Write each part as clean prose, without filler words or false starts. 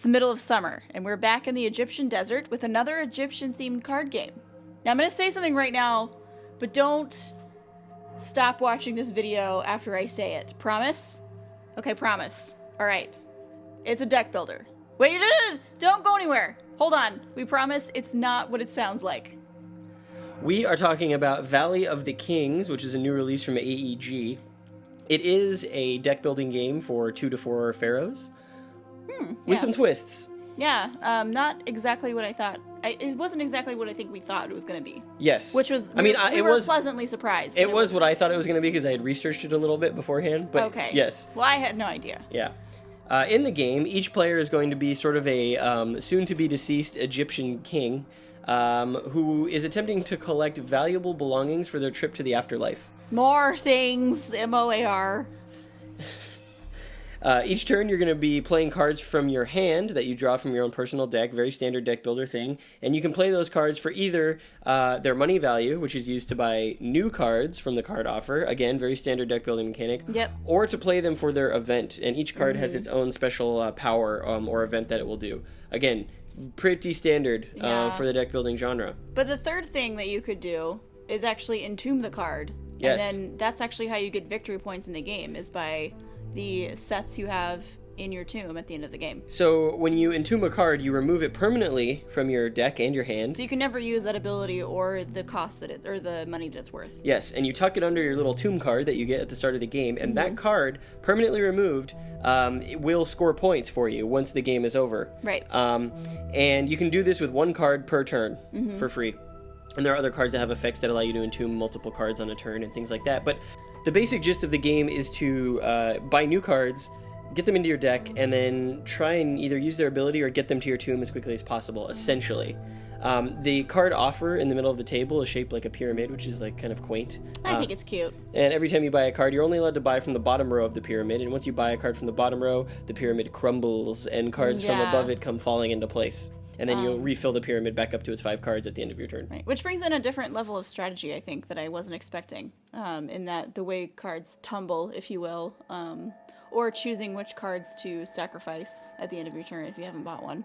the middle of summer, and we're back in the Egyptian desert with another Egyptian-themed card game. Now, I'm going to say something right now, but don't stop watching this video after I say it. Promise? Okay, promise. All right. It's a deck builder. Wait, don't go anywhere. Hold on. We promise it's not what it sounds like. We are talking about Valley of the Kings, which is a new release from AEG. It is a deck-building game for 2 to 4 pharaohs. With some twists. Yeah, not exactly what I thought. It wasn't exactly what I think we thought it was going to be. Yes. Which was, we were pleasantly surprised. It was what I thought it was going to be because I had researched it a little bit beforehand. But okay. Yes. Well, I had no idea. Yeah. In the game, each player is going to be sort of a soon-to-be-deceased Egyptian king who is attempting to collect valuable belongings for their trip to the afterlife. More things, MOAR. Each turn, you're going to be playing cards from your hand that you draw from your own personal deck, very standard deck builder thing. And you can play those cards for either their money value, which is used to buy new cards from the card offer, again, very standard deck building mechanic. Yep. Or to play them for their event. And each card has its own special power or event that it will do. Again, pretty standard for the deck building genre. But the third thing that you could do is actually entomb the card. Yes. And then that's actually how you get victory points in the game, is by the sets you have in your tomb at the end of the game. So when you entomb a card, you remove it permanently from your deck and your hand. So you can never use that ability or the cost or the money that it's worth. Yes, and you tuck it under your little tomb card that you get at the start of the game, and that card, permanently removed, it will score points for you once the game is over. Right. And you can do this with one card per turn for free. And there are other cards that have effects that allow you to entomb multiple cards on a turn and things like that. But the basic gist of the game is to buy new cards, get them into your deck, and then try and either use their ability or get them to your tomb as quickly as possible, essentially. The card offer in the middle of the table is shaped like a pyramid, which is like kind of quaint. I think it's cute. And every time you buy a card, you're only allowed to buy from the bottom row of the pyramid. And once you buy a card from the bottom row, the pyramid crumbles and cards from above it come falling into place. And then you'll refill the pyramid back up to its 5 cards at the end of your turn. Right. Which brings in a different level of strategy, I think, that I wasn't expecting. In that the way cards tumble, if you will, or choosing which cards to sacrifice at the end of your turn if you haven't bought one.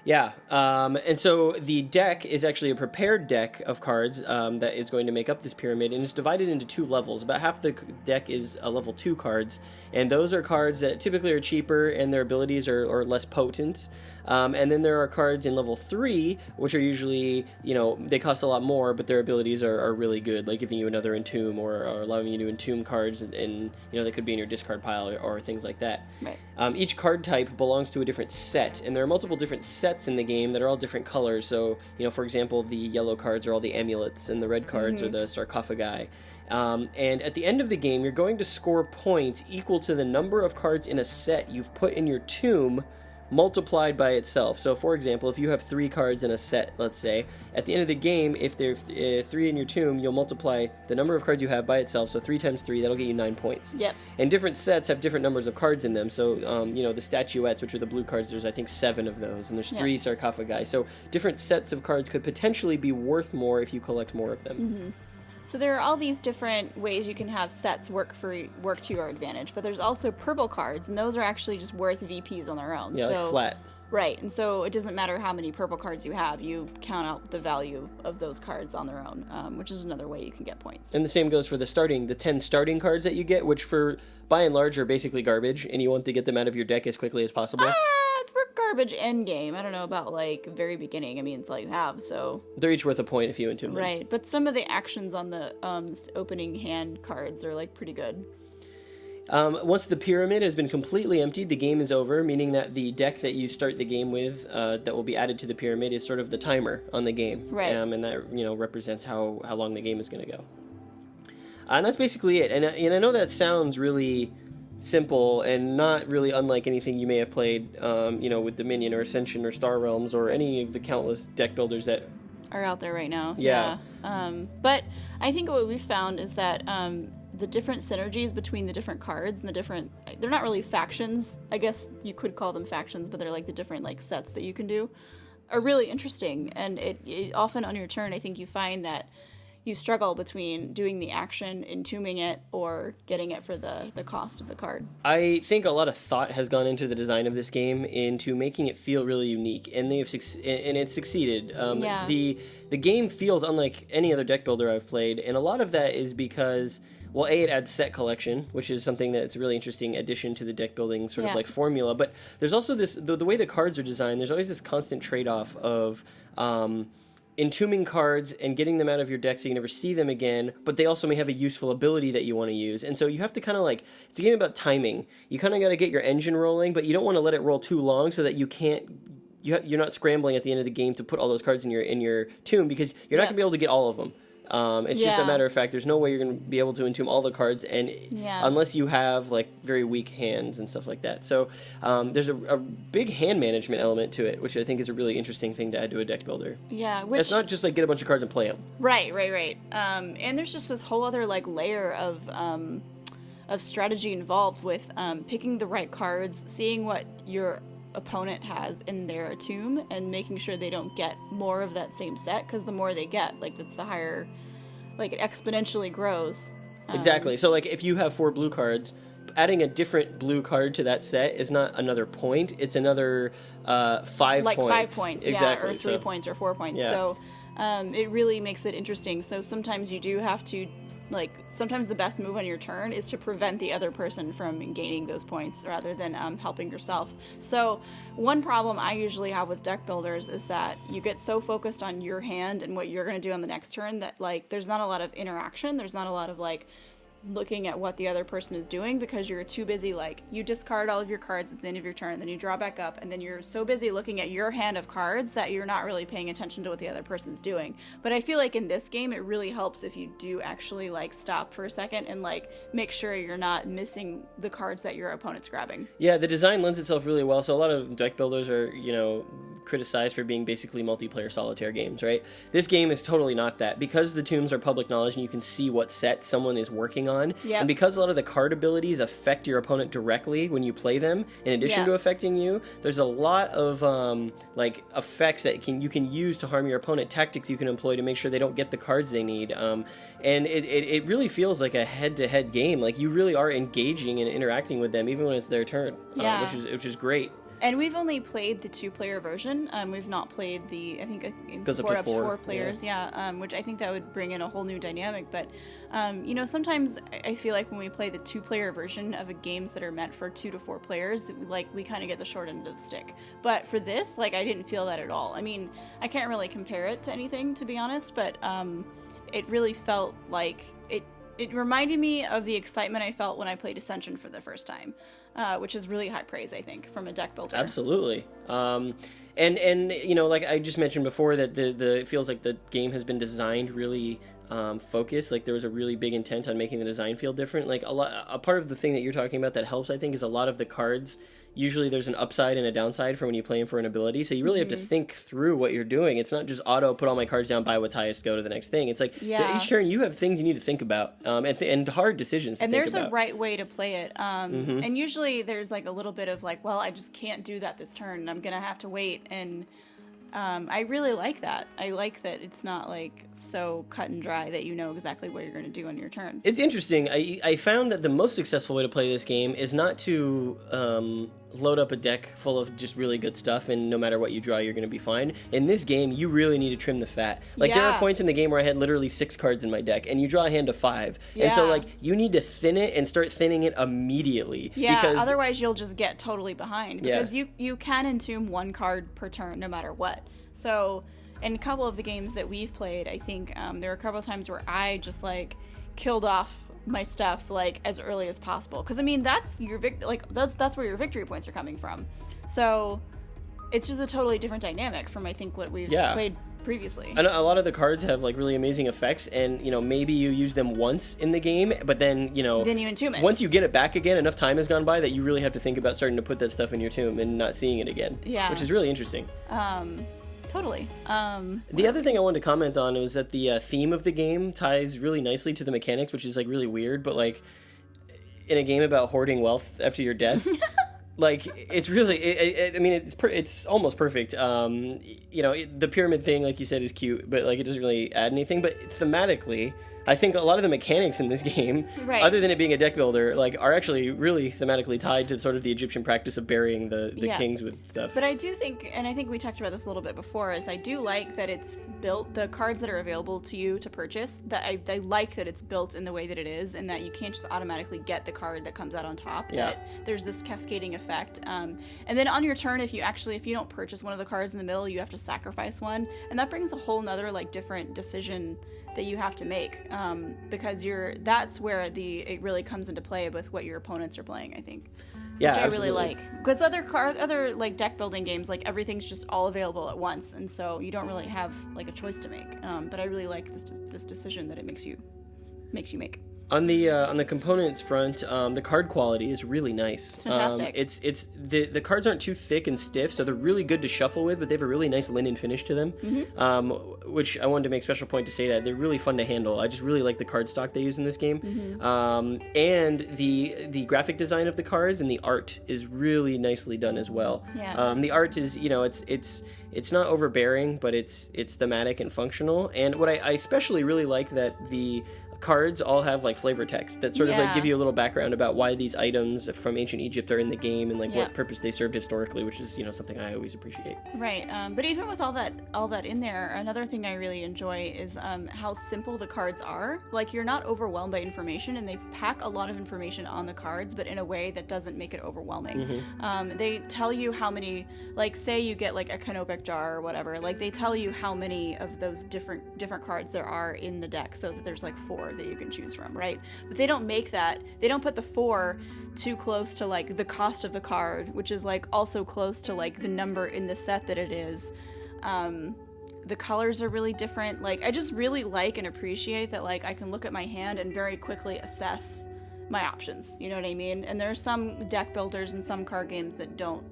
Yeah, and so the deck is actually a prepared deck of cards that is going to make up this pyramid, and it's divided into 2 levels. About half the deck is level 2 cards, and those are cards that typically are cheaper and their abilities are less potent. And then there are cards in level 3, which are usually, they cost a lot more, but their abilities are really good, like giving you another entomb or allowing you to entomb cards, and they could be in your discard pile or things like that. Right. Each card type belongs to a different set, and there are multiple different sets in the game that are all different colors. So, for example, the yellow cards are all the amulets, and the red cards are the sarcophagi. And at the end of the game, you're going to score points equal to the number of cards in a set you've put in your tomb multiplied by itself. So, for example, if you have 3 cards in a set, let's say, at the end of the game, if there's 3 in your tomb, you'll multiply the number of cards you have by itself. So 3 times 3, that'll get you 9 points. Yep. And different sets have different numbers of cards in them. So, the statuettes, which are the blue cards, there's, I think, 7 of those. And there's 3 sarcophagi. So different sets of cards could potentially be worth more if you collect more of them. Mm-hmm. So there are all these different ways you can have sets work to your advantage, but there's also purple cards, and those are actually just worth VPs on their own. Yeah, so, like flat. Right, and so it doesn't matter how many purple cards you have, you count out the value of those cards on their own, which is another way you can get points. And the same goes for the 10 starting cards that you get, which by and large are basically garbage, and you want to get them out of your deck as quickly as possible. We're garbage end game. I don't know about very beginning. I mean, it's all you have, so they're each worth a point if you entomb them. Right, but some of the actions on the opening hand cards are pretty good. Once the pyramid has been completely emptied, the game is over, meaning that the deck that you start the game with that will be added to the pyramid is sort of the timer on the game. Right. And that represents how long the game is going to go. And that's basically it. And I know that sounds really simple and not really unlike anything you may have played, with Dominion or Ascension or Star Realms or any of the countless deck builders that are out there right now. Yeah. But I think what we've found is that the different synergies between the different cards and they're not really factions. I guess you could call them factions, but they're like the different sets that you can do are really interesting. And it often on your turn, I think you find that you struggle between doing the action, entombing it, or getting it for the cost of the card. I think a lot of thought has gone into the design of this game, into making it feel really unique, and it's succeeded. Yeah. The game feels unlike any other deck builder I've played, and a lot of that is because, well, it adds set collection, which is something that's a really interesting addition to the deck building sort of like formula. But there's also this, the way the cards are designed, there's always this constant trade-off of entombing cards and getting them out of your deck so you never see them again, but they also may have a useful ability that you want to use. And so you have to kind of like, it's a game about timing. You kind of got to get your engine rolling, but you don't want to let it roll too long so that you can't, you're not scrambling at the end of the game to put all those cards in your tomb, because you're not going to be able to get all of them. It's just a matter of fact, there's no way you're going to be able to entomb all the cards, and unless you have like very weak hands and stuff like that. So there's a big hand management element to it, which I think is a really interesting thing to add to a deck builder. Yeah, it's not just like get a bunch of cards and play them. Right. And there's just this whole other like layer of strategy involved with picking the right cards, seeing what your opponent has in their tomb, and making sure they don't get more of that same set, because the more they get, like, that's the higher, like, it exponentially grows. Exactly. So like if you have 4 blue cards, adding a different blue card to that set is not another point, it's another 5 points. Like 5 points, exactly. Or 3 points or 4 points. So it really makes it interesting. So sometimes you do have to, like, sometimes the best move on your turn is to prevent the other person from gaining those points rather than helping yourself. So one problem I usually have with deck builders is that you get so focused on your hand and what you're going to do on the next turn that, like, there's not a lot of interaction. There's not a lot of, like, looking at what the other person is doing, because you're too busy, like, you discard all of your cards at the end of your turn, then you draw back up, and then you're so busy looking at your hand of cards that you're not really paying attention to what the other person's doing. But I feel like in this game it really helps if you do actually, like, stop for a second and, like, make sure you're not missing the cards that your opponent's grabbing. Yeah, the design lends itself really well. So a lot of deck builders are, criticized for being basically multiplayer solitaire games, right? This game is totally not that, because the tombs are public knowledge and you can see what set someone is working on. And because a lot of the card abilities affect your opponent directly when you play them, in addition to affecting you, there's a lot of like effects that you can use to harm your opponent, tactics you can employ to make sure they don't get the cards they need. And it really feels like a head-to-head game. Like, you really are engaging and interacting with them even when it's their turn, which is great. And we've only played the 2-player version. We've not played the, I think, in support of 4 players. Which I think that would bring in a whole new dynamic. But, sometimes I feel like when we play the 2-player version of games that are meant for 2 to 4 players, like, we kind of get the short end of the stick. But for this, like, I didn't feel that at all. I mean, I can't really compare it to anything, to be honest, but it really felt like it reminded me of the excitement I felt when I played Ascension for the first time. Which is really high praise, I think, from a deck builder. Absolutely. And like I just mentioned before, that it feels like the game has been designed really focused. Like, there was a really big intent on making the design feel different. Like, a part of the thing that you're talking about that helps, I think, is a lot of the cards, usually there's an upside and a downside for when you play them for an ability, so you really have to think through what you're doing. It's not just auto, put all my cards down, buy what's highest, go to the next thing. It's like, each turn you have things you need to think about, and hard decisions to think about. And there's a right way to play it. And usually there's, like, a little bit of, like, well, I just can't do that this turn, and I'm going to have to wait, and I really like that. I like that it's not, like, so cut and dry that you know exactly what you're going to do on your turn. It's interesting. I found that the most successful way to play this game is not to load up a deck full of just really good stuff, and no matter what you draw, you're going to be fine. In this game, you really need to trim the fat. Like, there are points in the game where I had literally 6 cards in my deck, and you draw a hand of 5. And so, like, you need to thin it and start thinning it immediately. Because otherwise you'll just get totally behind. Because you can entomb 1 card per turn no matter what. So, in a couple of the games that we've played, I think there were a couple of times where I just, like, killed off my stuff, like, as early as possible, because I mean that's your that's where your victory points are coming from. So it's just a totally different dynamic from, I think, what we've played previously. And a lot of the cards have, like, really amazing effects, and maybe you use them once in the game, but then then you entomb it. Once you get it back again, enough time has gone by that you really have to think about starting to put that stuff in your tomb and not seeing it again. Which is really interesting. Totally. The other thing I wanted to comment on was that the theme of the game ties really nicely to the mechanics, which is, like, really weird, but, like, in a game about hoarding wealth after your death, Like, it's really, I mean, it's almost perfect. The pyramid thing, like you said, is cute, but like it doesn't really add anything. But thematically, I think a lot of the mechanics in this game, Right. other than it being a deck builder, like are actually really thematically tied to sort of the Egyptian practice of burying the kings with stuff. But I do think, and I think we talked about this a little bit before, is I do like that it's built, the cards that are available to you to purchase, that I like that it's built in the way that it is, and that you can't just automatically get the card that comes out on top. Yeah. That there's this cascading effect. And then on your turn, if you don't purchase one of the cards in the middle, you have to sacrifice one, and that brings a whole nother like different decision that you have to make, because that's where it really comes into play with what your opponents are playing, I think. Yeah, which I absolutely. really like, because other like deck building games, like everything's just all available at once, and so you don't really have like a choice to make. But I really like this decision that it makes you make. On the components front, the card quality is really nice. It's fantastic. It's the cards aren't too thick and stiff, so they're really good to shuffle with, but they have a really nice linen finish to them. Mm-hmm. Which I wanted to make special point to say that they're really fun to handle. I just really like the card stock they use in this game. Mm-hmm. And the graphic design of the cards and the art is really nicely done as well. Yeah. The art is, it's not overbearing, but it's thematic and functional. And what I especially really like that the cards all have like flavor text that sort of like give you a little background about why these items from ancient Egypt are in the game and like what purpose they served historically, which is something I always appreciate. Right, but even with all that in there, another thing I really enjoy is how simple the cards are. Like, you're not overwhelmed by information, and they pack a lot of information on the cards, but in a way that doesn't make it overwhelming. They tell you how many, like, say you get like a canopic jar or whatever, like they tell you how many of those different cards there are in the deck, so that there's like 4 that you can choose from, right? But they don't put the 4 too close to like the cost of the card, which is like also close to like the number in the set that it is. The colors are really different. Like, I just really like and appreciate that like I can look at my hand and very quickly assess my options, you know what I mean? And there are some deck builders and some card games that don't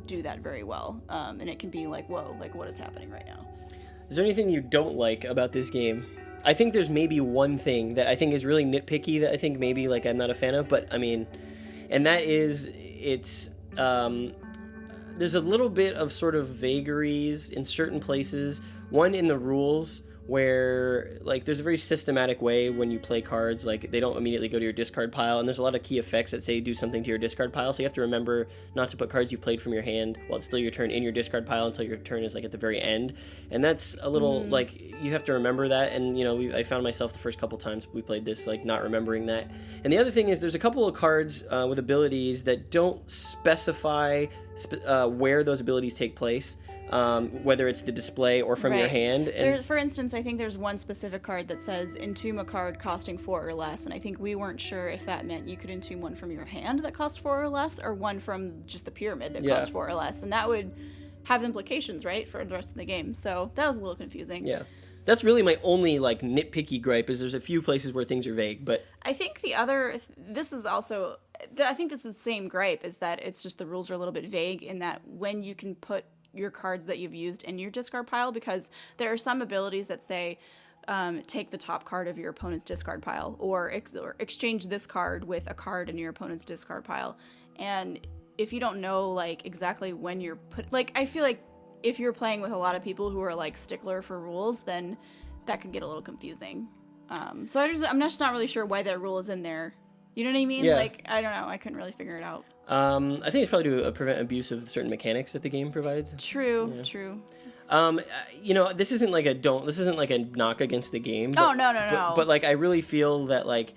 do that very well, and it can be like, whoa, like what is happening right now? Is there anything you don't like about this game? I think there's maybe one thing that I think is really nitpicky that I think maybe like I'm not a fan of, but I mean, and that is there's a little bit of sort of vagaries in certain places. One, in the rules, where like there's a very systematic way when you play cards, like they don't immediately go to your discard pile, and there's a lot of key effects that say do something to your discard pile, so you have to remember not to put cards you've played from your hand while it's still your turn in your discard pile until your turn is like at the very end. And that's a little like you have to remember that, and I found myself the first couple times we played this like not remembering that. And the other thing is there's a couple of cards with abilities that don't specify where those abilities take place. Whether it's the display or from your hand. And for instance, I think there's one specific card that says entomb a card costing 4 or less, and I think we weren't sure if that meant you could entomb one from your hand that cost 4 or less, or one from just the pyramid that cost 4 or less, and that would have implications, right, for the rest of the game. So that was a little confusing. Yeah. That's really my only like nitpicky gripe, is there's a few places where things are vague, but I think this is the same gripe, is that it's just the rules are a little bit vague in that when you can put your cards that you've used in your discard pile, because there are some abilities that say take the top card of your opponent's discard pile, or exchange this card with a card in your opponent's discard pile. And if you don't know like exactly when you're I feel like if you're playing with a lot of people who are like stickler for rules, then that could get a little confusing. So I'm just not really sure why that rule is in there. You know what I mean? Yeah. Like, I don't know. I couldn't really figure it out. I think it's probably to prevent abuse of certain mechanics that the game provides. True. This isn't like a knock against the game. But, No. But like, I really feel that like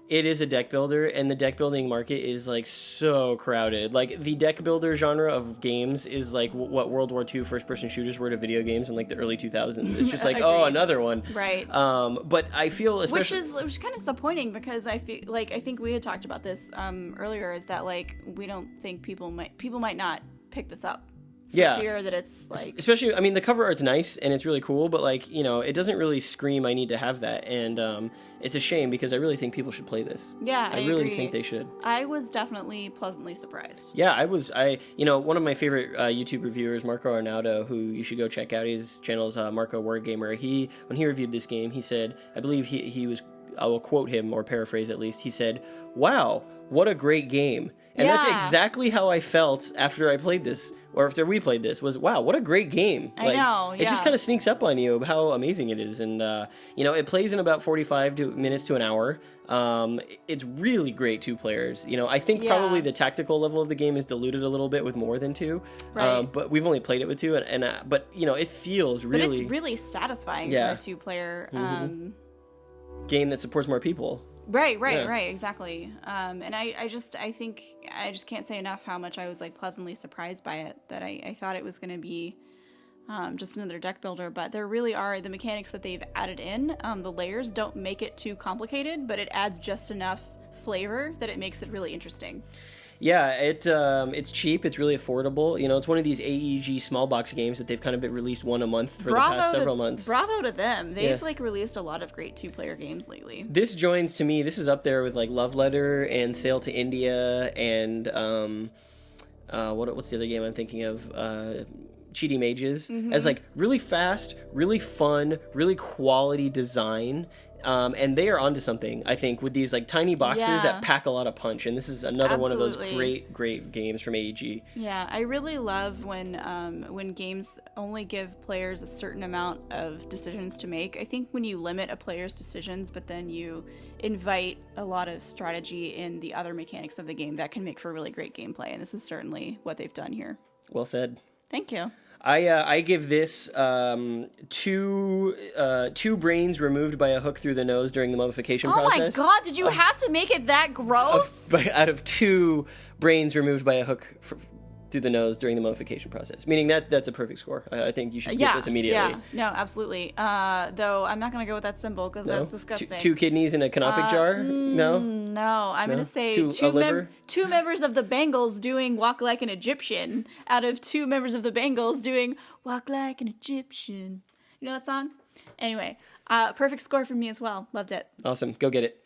it is a deck builder, and the deck building market is like so crowded. Like, the deck builder genre of games is like what World War II first-person shooters were to video games in like the early 2000s. It's just like, oh, another one. Right. But I feel especially... Which is kind of disappointing, because I feel like, I think we had talked about this earlier, is that like we don't think people might not pick this up. Fear that it's like, especially, I mean, the cover art's nice and it's really cool, but like, it doesn't really scream I need to have that, and it's a shame, because I really think people should play this. Yeah, I really think they should. I was definitely pleasantly surprised. Yeah, one of my favorite YouTube reviewers, Marco Arnaudo, who you should go check out. His channel is Marco Wargamer. When he reviewed this game, he said, I believe he was, I will quote him or paraphrase at least, he said, "Wow, what a great game. And that's Yeah. exactly how I felt after I played this, or after we played this, was, wow, what a great game. I know, It just yeah. kind of sneaks up on you how amazing it is. And, it plays in about 45 minutes to an hour. It's really great 2 players. I think Yeah. probably the tactical level of the game is diluted a little bit with more than 2. Right. But we've only played it with 2, but it feels really... But it's really satisfying Yeah. for a 2-player. game that supports more people. Right, Yeah. exactly. And I just can't say enough how much I was like pleasantly surprised by it. That I thought it was going to be just another deck builder, but there really are the mechanics that they've added in. The layers don't make it too complicated, but it adds just enough flavor that it makes it really interesting. Yeah, it's cheap. It's really affordable. It's one of these AEG small box games that they've kind of been released one a month for the past several months. Bravo to them. They've Yeah. like released a lot of great 2-player games lately. This joins to me. This is up there with like Love Letter and Sail to India and what's the other game I'm thinking of? Cheaty Mages, as like really fast, really fun, really quality design. And they are onto something, I think, with these like tiny boxes Yeah. that pack a lot of punch. And this is another one of those Absolutely. great games from AEG. Yeah, I really love when games only give players a certain amount of decisions to make. I think when you limit a player's decisions, but then you invite a lot of strategy in the other mechanics of the game, that can make for really great gameplay. And this is certainly what they've done here. Well said. Thank you. I give this 2 brains removed by a hook through the nose during the mummification Oh process. my god, did you have to make it that gross? Out of 2 brains removed by a hook through the nose during the mummification process. Meaning that's a perfect score. I think you should get this immediately. Yeah, no, absolutely. Though I'm not going to go with that symbol because No? that's disgusting. 2 kidneys in a canopic jar? No? No, I'm going to say A liver? 2 members of the Bangles doing Walk Like an Egyptian out of 2 members of the Bangles doing Walk Like an Egyptian. You know that song? Anyway, perfect score for me as well. Loved it. Awesome. Go get it.